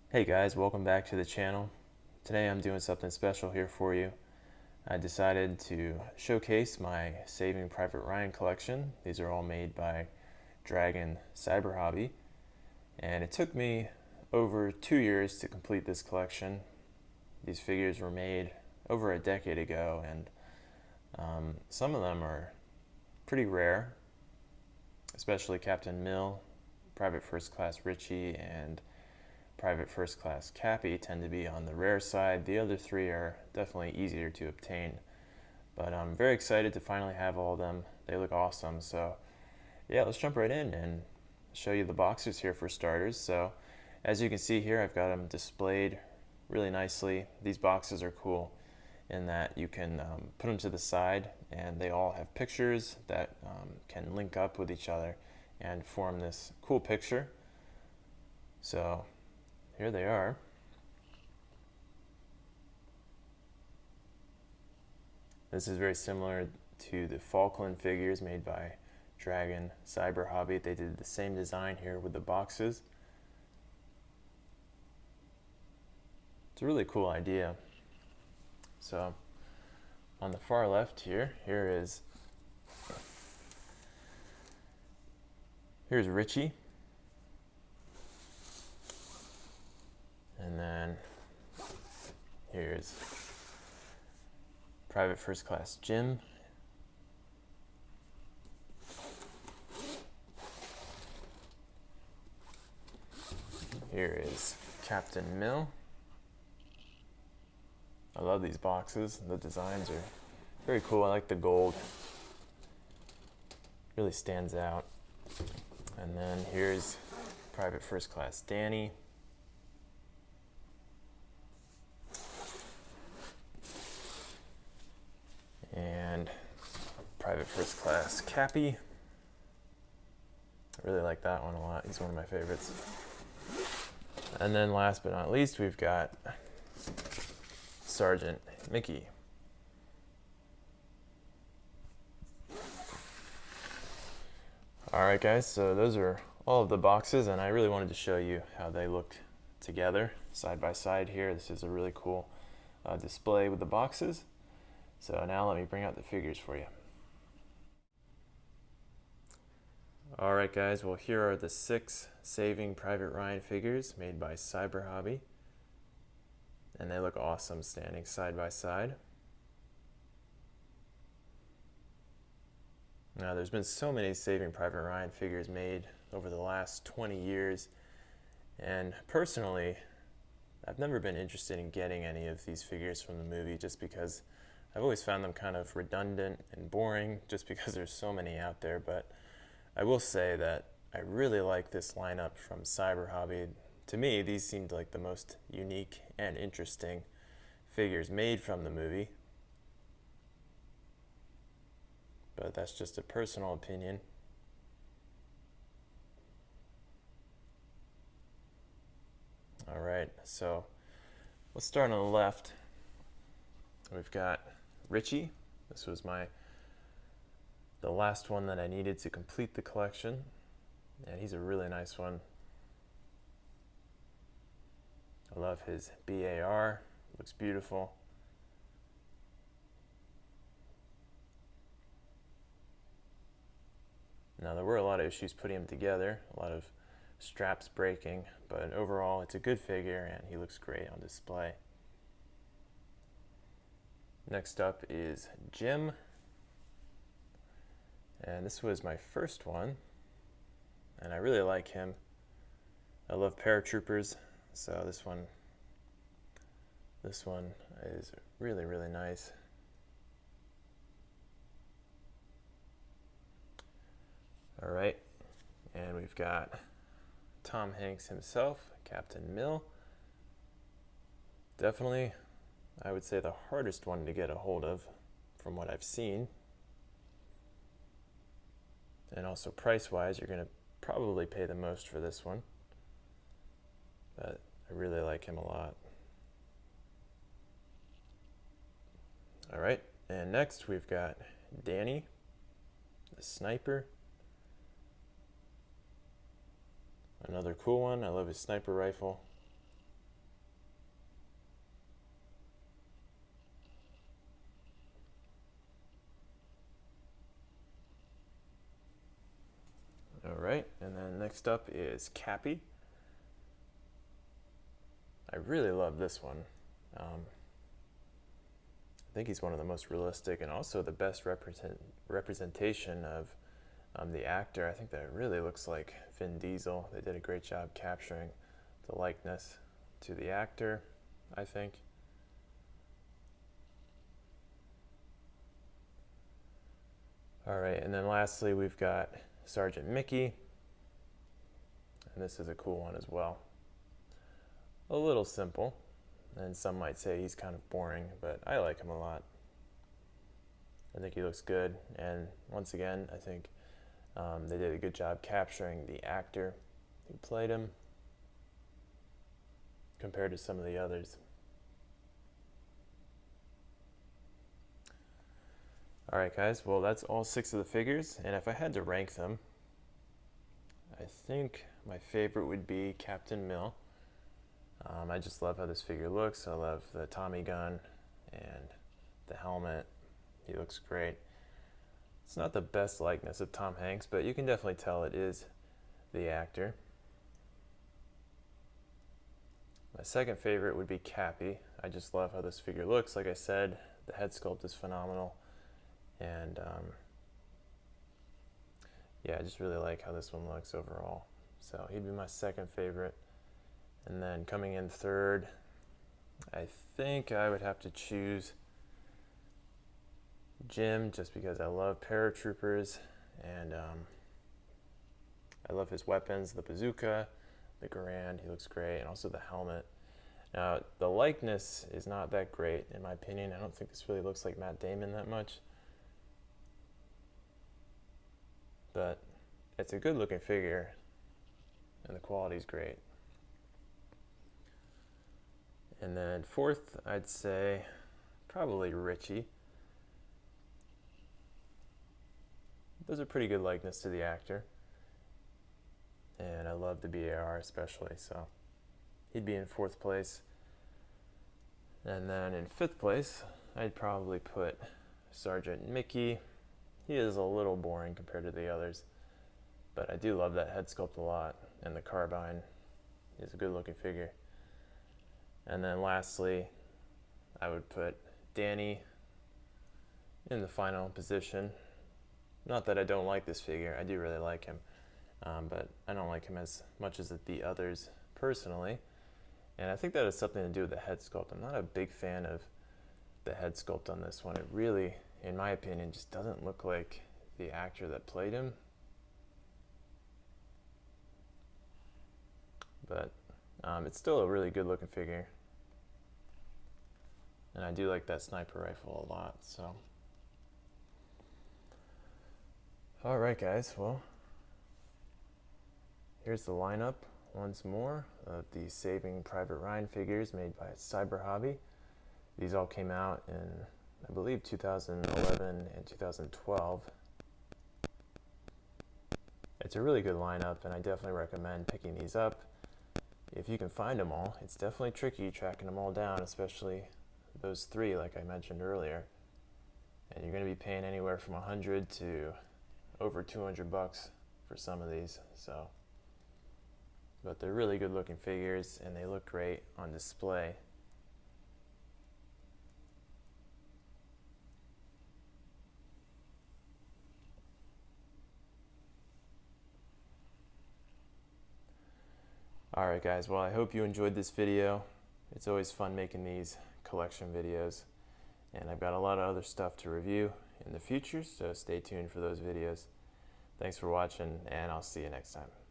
Hey guys, welcome back to the channel. Today I'm doing something special here for you. I decided to showcase my Saving Private Ryan collection. These are all made by Dragon Cyber Hobby, and it took me over 2 years to complete this collection. These figures were made over a decade ago, and some of them are pretty rare, especially Captain Mill, Private First Class Richie, and Private First Class Cappy tend to be on the rare side. The other three are definitely easier to obtain. But I'm very excited to finally have all of them. They look awesome. So yeah, let's jump right in and show you the boxes here for starters. So as you can see here, I've got them displayed really nicely. These boxes are cool in that you can put them to the side and they all have pictures that can link up with each other and form this cool picture. So here they are. This is very similar to the Falkland figures made by Dragon Cyber Hobby. They did the same design here with the boxes. It's a really cool idea. So on the far left here's Richie. And then here's Private First Class Jim. Here is Captain Mill. I love these boxes. The designs are very cool. I like the gold. Really stands out. And then here's Private First Class Danny. And Private First Class Cappy. I really like that one a lot. He's one of my favorites. And then last but not least, we've got Sergeant Mickey. Alright guys, so those are all of the boxes, and I really wanted to show you how they looked together side by side here. This is a really cool display with the boxes. So now let me bring out the figures for you. Alright guys, well here are the 6 Saving Private Ryan figures made by Cyber Hobby. And they look awesome standing side by side. Now there's been so many Saving Private Ryan figures made over the last 20 years, and personally I've never been interested in getting any of these figures from the movie just because I've always found them kind of redundant and boring just because there's so many out there. But I will say that I really like this lineup from Cyber Hobby. To me, these seemed like the most unique and interesting figures made from the movie. But that's just a personal opinion. Alright, so let's start on the left. We've got Richie. This was the last one that I needed to complete the collection, and he's a really nice one. I love his BAR, looks beautiful. Now there were a lot of issues putting him together, a lot of straps breaking, but overall it's a good figure and he looks great on display. Next up is Jim, and this was my first one, and I really like him. I love paratroopers, so this one is really, really nice. All right, and we've got Tom Hanks himself, Captain Mill. Definitely, I would say the hardest one to get a hold of from what I've seen. And also price-wise, you're going to probably pay the most for this one. But I really like him a lot. All right, and next we've got Danny, the sniper. Another cool one. I love his sniper rifle. All right, and then next up is Cappy. I really love this one. I think he's one of the most realistic and also the best representation of the actor. I think that really looks like Vin Diesel. They did a great job capturing the likeness to the actor, I think. All right, and then lastly we've got Sergeant Mickey, and this is a cool one as well. A little simple, and some might say he's kind of boring, but I like him a lot. I think he looks good, and once again, I think they did a good job capturing the actor who played him compared to some of the others. Alright guys, well that's all 6 of the figures, and if I had to rank them, I think my favorite would be Captain Mill. I just love how this figure looks. I love the Tommy gun and the helmet. He looks great. It's not the best likeness of Tom Hanks, but you can definitely tell it is the actor. My second favorite would be Cappy. I just love how this figure looks. Like I said, the head sculpt is phenomenal, and yeah, I just really like how this one looks overall. So he'd be my second favorite. And then coming in third, I think I would have to choose Jim, just because I love paratroopers, and I love his weapons, the bazooka, the Garand, he looks great, and also the helmet. Now, the likeness is not that great, in my opinion. I don't think this really looks like Matt Damon that much. But it's a good looking figure, and the quality's great. And then fourth, I'd say probably Richie. There's a pretty good likeness to the actor, and I love the BAR especially, so he'd be in fourth place. And then in fifth place, I'd probably put Sergeant Mickey. He is a little boring compared to the others, but I do love that head sculpt a lot, and the carbine is a good looking figure. And then lastly, I would put Danny in the final position. Not that I don't like this figure, I do really like him, but I don't like him as much as the others personally. And I think that has something to do with the head sculpt. I'm not a big fan of the head sculpt on this one. It really, in my opinion, just doesn't look like the actor that played him. But it's still a really good looking figure. And I do like that sniper rifle a lot, so. Alright guys, well, here's the lineup once more of the Saving Private Ryan figures made by Cyber Hobby. These all came out in, I believe, 2011 and 2012. It's a really good lineup, and I definitely recommend picking these up if you can find them all. It's definitely tricky tracking them all down, especially those 3 like I mentioned earlier. And you're going to be paying anywhere from $100 to over $200 for some of these, so. But they're really good looking figures, and they look great on display. Alright guys, well I hope you enjoyed this video. It's always fun making these collection videos, and I've got a lot of other stuff to review in the future, so stay tuned for those videos. Thanks for watching, and I'll see you next time.